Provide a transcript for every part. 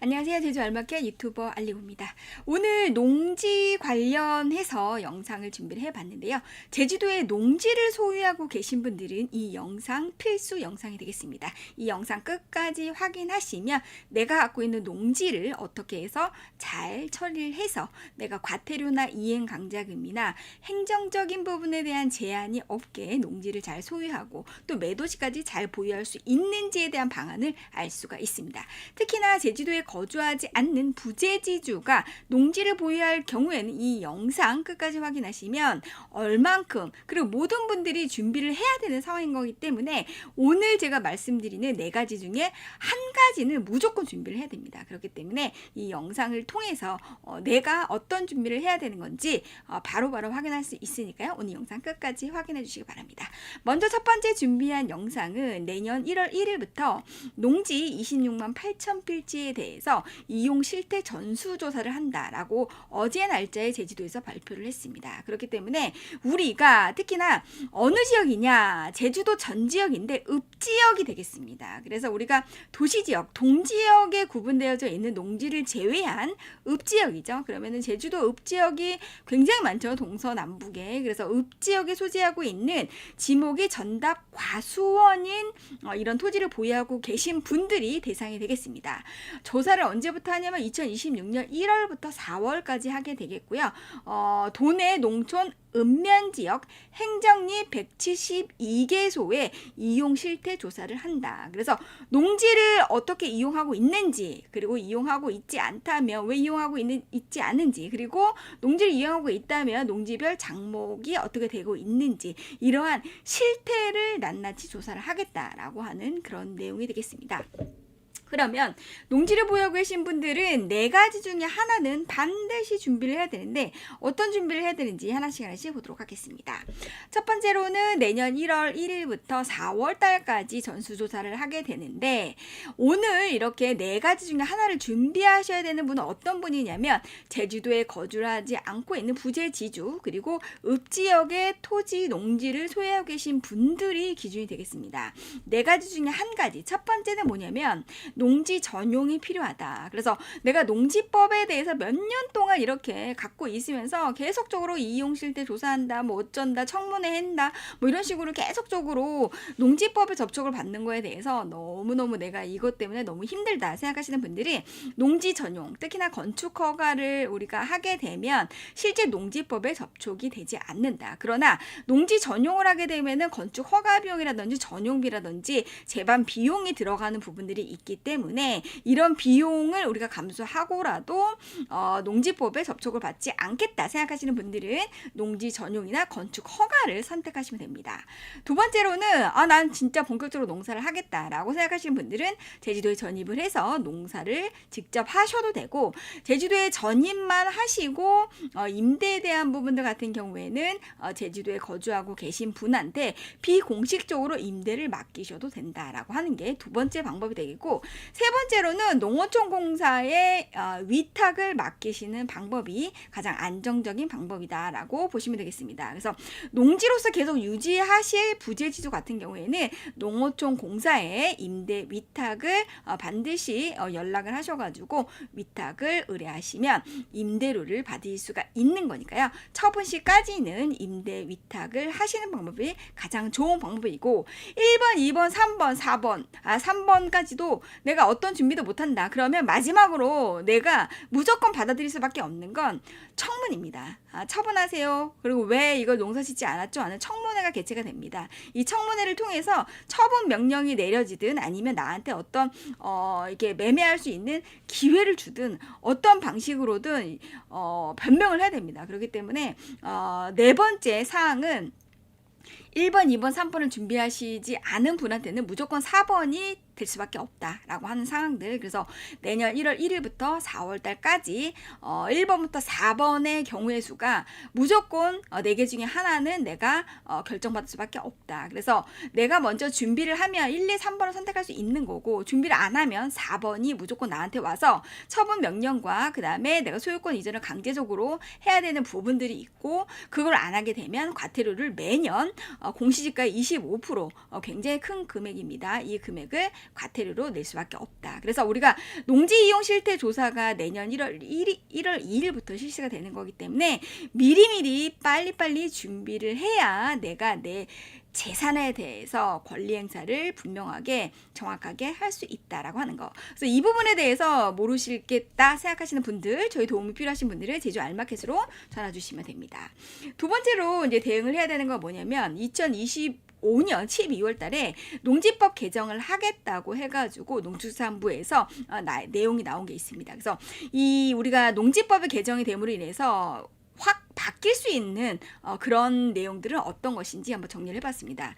안녕하세요. 제주 알맞게 유튜버 알리고입니다. 오늘 농지 관련해서 영상을 준비를 해봤는데요. 제주도에 농지를 소유하고 계신 분들은 이 영상 필수 영상이 되겠습니다. 이 영상 끝까지 확인하시면 내가 갖고 있는 농지를 어떻게 해서 잘 처리를 해서 내가 과태료나 이행강자금이나 행정적인 부분에 대한 제한이 없게 농지를 잘 소유하고 또 매도시까지 잘 보유할 수 있는지에 대한 방안을 알 수가 있습니다. 특히나 제주도에 거주하지 않는 부재지주가 농지를 보유할 경우에는 이 영상 끝까지 확인하시면 얼만큼 그리고 모든 분들이 준비를 해야 되는 상황인 거기 때문에 오늘 제가 말씀드리는 4가지 중에 한 가지는 무조건 준비를 해야 됩니다. 그렇기 때문에 이 영상을 통해서 내가 어떤 준비를 해야 되는 건지 바로바로 확인할 수 있으니까요. 오늘 영상 끝까지 확인해 주시기 바랍니다. 먼저 첫 번째 준비한 영상은 내년 1월 1일부터 농지 26만 8천 필지에 대해서 이용 실태 전수조사를 한다라고 어제 날짜에 제주도에서 발표를 했습니다. 그렇기 때문에 우리가 특히나 어느 지역이냐, 제주도 전 지역인데 읍지역이 되겠습니다. 그래서 우리가 도시지역, 동지역에 구분되어져 있는 농지를 제외한 읍지역이죠. 그러면은 제주도 읍지역이 굉장히 많죠. 동서남북에. 그래서 읍지역에 소재하고 있는 지목이 전답 과수원인 이런 토지를 보유하고 계신 분들이 대상이 되겠습니다. 조사를 언제부터 하냐면 2026년 1월부터 4월까지 하게 되겠고요. 도내 농촌 읍면지역 행정리 172개소에 이용 실태 조사를 한다. 그래서 농지를 어떻게 이용하고 있는지, 그리고 이용하고 있지 않다면 왜 이용하고 있지 않은지, 그리고 농지를 이용하고 있다면 농지별 장목이 어떻게 되고 있는지, 이러한 실태를 낱낱이 조사를 하겠다라고 하는 그런 내용이 되겠습니다. 그러면 농지를 보유하고 계신 분들은 4가지 중에 하나는 반드시 준비를 해야 되는데 어떤 준비를 해야 되는지 하나씩 보도록 하겠습니다. 첫 번째로는 내년 1월 1일부터 4월 달까지 전수조사를 하게 되는데 오늘 이렇게 4가지 중에 하나를 준비하셔야 되는 분은 어떤 분이냐면 제주도에 거주를 하지 않고 있는 부재지주 그리고 읍지역의 토지 농지를 소유하고 계신 분들이 기준이 되겠습니다. 4가지 중에 한 가지. 첫 번째는 뭐냐면 농지 전용이 필요하다. 그래서 내가 농지법에 대해서 몇 년 동안 이렇게 갖고 있으면서 계속적으로 이용 실태 조사한다, 뭐 어쩐다, 청문회 한다, 뭐 이런 식으로 계속적으로 농지법에 접촉을 받는 거에 대해서 너무너무 내가 이것 때문에 너무 힘들다 생각하시는 분들이 농지 전용, 특히나 건축 허가를 우리가 하게 되면 실제 농지법에 접촉이 되지 않는다. 그러나 농지 전용을 하게 되면은 건축 허가 비용이라든지 전용비라든지 제반 비용이 들어가는 부분들이 있기 때문에 이런 비용을 우리가 감수하고라도 농지법에 접촉을 받지 않겠다 생각하시는 분들은 농지 전용이나 건축 허가를 선택하시면 됩니다. 두 번째로는 난 진짜 본격적으로 농사를 하겠다라고 생각하시는 분들은 제주도에 전입을 해서 농사를 직접 하셔도 되고 제주도에 전입만 하시고 임대에 대한 부분들 같은 경우에는 제주도에 거주하고 계신 분한테 비공식적으로 임대를 맡기셔도 된다라고 하는 게 두 번째 방법이 되겠고 세 번째로는 농어촌공사에 위탁을 맡기시는 방법이 가장 안정적인 방법이다라고 보시면 되겠습니다. 그래서 농지로서 계속 유지하실 부재지주 같은 경우에는 농어촌공사에 임대 위탁을 반드시 연락을 하셔가지고 위탁을 의뢰하시면 임대료를 받을 수가 있는 거니까요. 처분 시까지는 임대 위탁을 하시는 방법이 가장 좋은 방법이고 1번, 2번, 3번, 4번, 3번까지도 내가 어떤 준비도 못한다. 그러면 마지막으로 내가 무조건 받아들일 수밖에 없는 건 청문입니다. 처분하세요. 그리고 왜 이걸 농사 짓지 않았죠? 하는 청문회가 개최가 됩니다. 이 청문회를 통해서 처분 명령이 내려지든 아니면 나한테 어떤 이렇게 매매할 수 있는 기회를 주든 어떤 방식으로든 변명을 해야 됩니다. 그렇기 때문에 4번째 사항은 1번, 2번, 3번을 준비하시지 않은 분한테는 무조건 4번이 될 수밖에 없다라고 하는 상황들. 그래서 내년 1월 1일부터 4월 달까지 1번부터 4번의 경우의 수가 무조건 4개 중에 하나는 내가 결정받을 수밖에 없다. 그래서 내가 먼저 준비를 하면 1, 2, 3번을 선택할 수 있는 거고 준비를 안 하면 4번이 무조건 나한테 와서 처분 명령과 그 다음에 내가 소유권 이전을 강제적으로 해야 되는 부분들이 있고 그걸 안 하게 되면 과태료를 매년 공시지가의 25% 굉장히 큰 금액입니다. 이 금액을 과태료로 낼 수밖에 없다. 그래서 우리가 농지 이용 실태 조사가 내년 1월 2일부터 실시가 되는 거기 때문에 미리미리 빨리빨리 준비를 해야 내가 내 재산에 대해서 권리 행사를 분명하게 정확하게 할 수 있다라고 하는 거. 그래서 이 부분에 대해서 모르시겠다 생각하시는 분들, 저희 도움이 필요하신 분들은 제주 알마켓으로 전화 주시면 됩니다. 두 번째로 이제 대응을 해야 되는 건 뭐냐면 2025년 12월 달에 농지법 개정을 하겠다고 해가지고 농축산부에서 내용이 나온 게 있습니다. 그래서 이 우리가 농지법의 개정이 됨으로 인해서 확 바뀔 수 있는 그런 내용들은 어떤 것인지 한번 정리를 해봤습니다.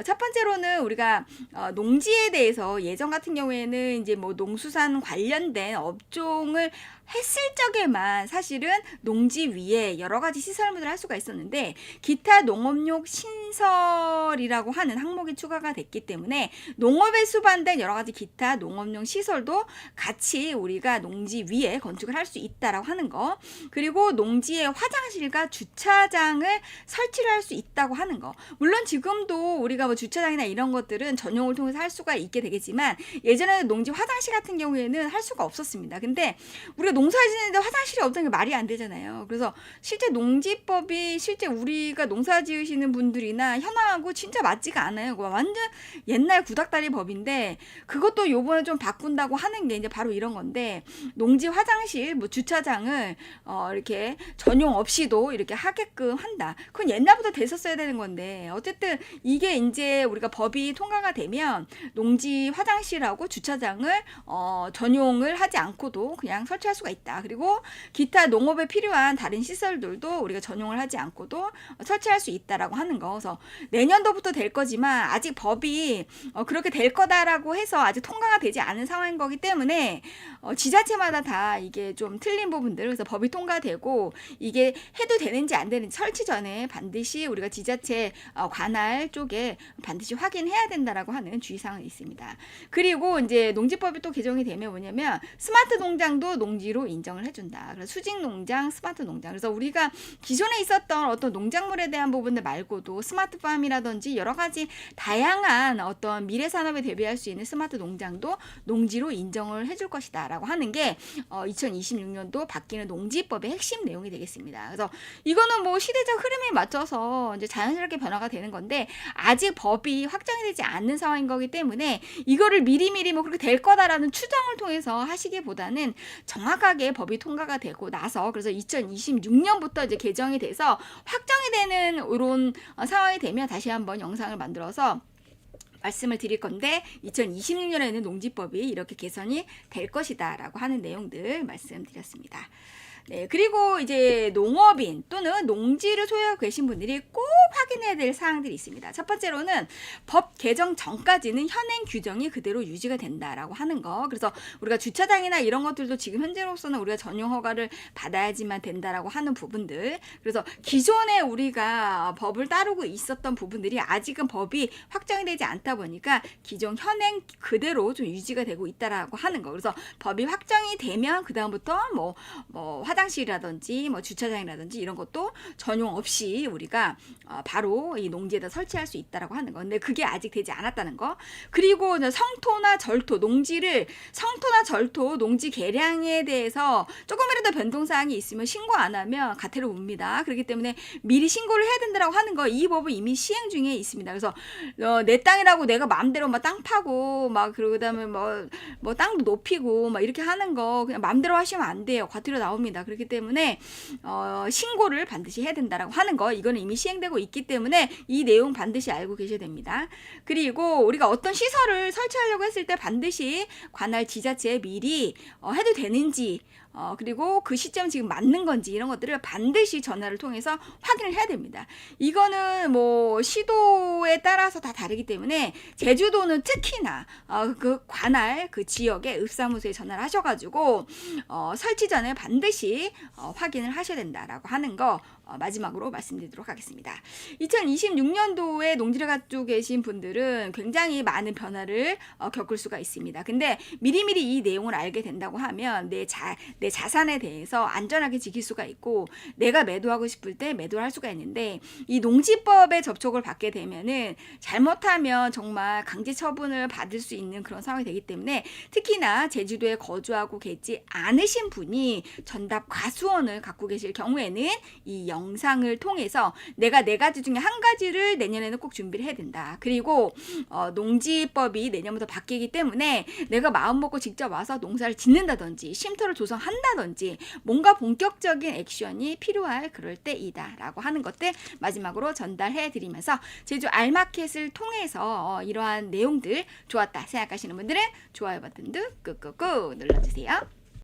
첫 번째로는 우리가 농지에 대해서 예전 같은 경우에는 이제 뭐 농수산 관련된 업종을 했을 적에만 사실은 농지 위에 여러 가지 시설물을 할 수가 있었는데 기타 농업용 신설이라고 하는 항목이 추가가 됐기 때문에 농업에 수반된 여러 가지 기타 농업용 시설도 같이 우리가 농지 위에 건축을 할 수 있다라고 하는 거. 그리고 농지에 화장실과 주차장을 설치를 할 수 있다고 하는 거. 물론 지금도 우리가 뭐 주차장이나 이런 것들은 전용을 통해서 할 수가 있게 되겠지만 예전에는 농지 화장실 같은 경우에는 할 수가 없었습니다. 근데 우리가 농사 지는데 화장실이 없다는 게 말이 안 되잖아요. 그래서 실제 농지법이 실제 우리가 농사 지으시는 분들이나 현황하고 진짜 맞지가 않아요. 완전 옛날 구닥다리 법인데 그것도 요번에 좀 바꾼다고 하는 게 이제 바로 이런 건데 농지 화장실 뭐 주차장을 이렇게 전용 없이도 이렇게 하게끔 한다. 그건 옛날부터 됐었어야 되는 건데 어쨌든 이게 이제 우리가 법이 통과가 되면 농지 화장실하고 주차장을 전용을 하지 않고도 그냥 설치할 수가 있다. 그리고 기타 농업에 필요한 다른 시설들도 우리가 전용을 하지 않고도 설치할 수 있다라고 하는 거. 그래서 내년도부터 될 거지만 아직 법이 그렇게 될 거다라고 해서 아직 통과가 되지 않은 상황인 거기 때문에 지자체마다 다 이게 좀 틀린 부분들. 그래서 법이 통과되고 이게 해도 되는지 안 되는지 설치 전에 반드시 우리가 지자체 관할 쪽에 반드시 확인해야 된다라고 하는 주의사항이 있습니다. 그리고 이제 농지법이 또 개정이 되면 뭐냐면 스마트 농장도 농지로 인정을 해준다. 그래서 수직 농장, 스마트 농장. 그래서 우리가 기존에 있었던 어떤 농작물에 대한 부분들 말고도 스마트팜이라든지 여러 가지 다양한 어떤 미래 산업에 대비할 수 있는 스마트 농장도 농지로 인정을 해줄 것이다라고 하는 게 2026년도 바뀌는 농지법의 핵심 내용이 되겠습니다. 그래서 이거는 뭐 시대적 흐름에 맞춰서 이제 자연스럽게 변화가 되는 건데 아직 법이 확정이 되지 않는 상황인 거기 때문에 이거를 미리미리 뭐 그렇게 될 거다라는 추정을 통해서 하시기보다는 정확하게 법이 통과가 되고 나서 그래서 2026년부터 이제 개정이 돼서 확정이 되는 이런 상황이 되면 다시 한번 영상을 만들어서 말씀을 드릴 건데 2026년에는 농지법이 이렇게 개선이 될 것이다 라고 하는 내용들 말씀드렸습니다. 네, 그리고 이제 농업인 또는 농지를 소유하고 계신 분들이 꼭 확인해야 될 사항들이 있습니다. 첫 번째로는 법 개정 전까지는 현행 규정이 그대로 유지가 된다라고 하는 거. 그래서 우리가 주차장이나 이런 것들도 지금 현재로서는 우리가 전용 허가를 받아야지만 된다라고 하는 부분들. 그래서 기존에 우리가 법을 따르고 있었던 부분들이 아직은 법이 확정이 되지 않다 보니까 기존 현행 그대로 좀 유지가 되고 있다라고 하는 거. 그래서 법이 확정이 되면 그 다음부터 뭐 화장실이라든지 뭐 주차장이라든지 이런 것도 전용 없이 우리가 바로 이 농지에다 설치할 수 있다라고 하는 거. 근데 그게 아직 되지 않았다는 거. 그리고 성토나 절토, 성토나 절토, 농지 개량에 대해서 조금이라도 변동사항이 있으면 신고 안 하면 과태료 옵니다. 그렇기 때문에 미리 신고를 해야 된다라고 하는 거. 이 법은 이미 시행 중에 있습니다. 그래서 내 땅이라고 내가 마음대로 막 땅 파고 막 그다음에 뭐 땅도 높이고 막 이렇게 하는 거 그냥 마음대로 하시면 안 돼요. 과태료 나옵니다. 그렇기 때문에 신고를 반드시 해야 된다라고 하는 거. 이거는 이미 시행되고 있기 때문에 이 내용 반드시 알고 계셔야 됩니다. 그리고 우리가 어떤 시설을 설치하려고 했을 때 반드시 관할 지자체에 미리 해도 되는지 그리고 그 시점 지금 맞는 건지 이런 것들을 반드시 전화를 통해서 확인을 해야 됩니다. 이거는 뭐 시도에 따라서 다 다르기 때문에 제주도는 특히나 그 관할 그 지역의 읍사무소에 전화를 하셔가지고 설치 전에 반드시 확인을 하셔야 된다라고 하는 거 마지막으로 말씀드리도록 하겠습니다. 2026년도에 농지를 가지고 계신 분들은 굉장히 많은 변화를 겪을 수가 있습니다. 근데 미리미리 이 내용을 알게 된다고 하면 내 자산에 대해서 안전하게 지킬 수가 있고 내가 매도하고 싶을 때 매도를 할 수가 있는데 이 농지법에 접촉을 받게 되면은 잘못하면 정말 강제 처분을 받을 수 있는 그런 상황이 되기 때문에 특히나 제주도에 거주하고 계지 않으신 분이 전답 과수원을 갖고 계실 경우에는 이 영상을 통해서 내가 4가지 중에 한 가지를 내년에는 꼭 준비를 해야 된다. 그리고 농지법이 내년부터 바뀌기 때문에 내가 마음 먹고 직접 와서 농사를 짓는다든지 쉼터를 조성한다든지 뭔가 본격적인 액션이 필요할 그럴 때이다 라고 하는 것들 마지막으로 전달해 드리면서 제주 알마켓을 통해서 이러한 내용들 좋았다 생각하시는 분들은 좋아요 버튼도 꾹꾹꾹 눌러주세요.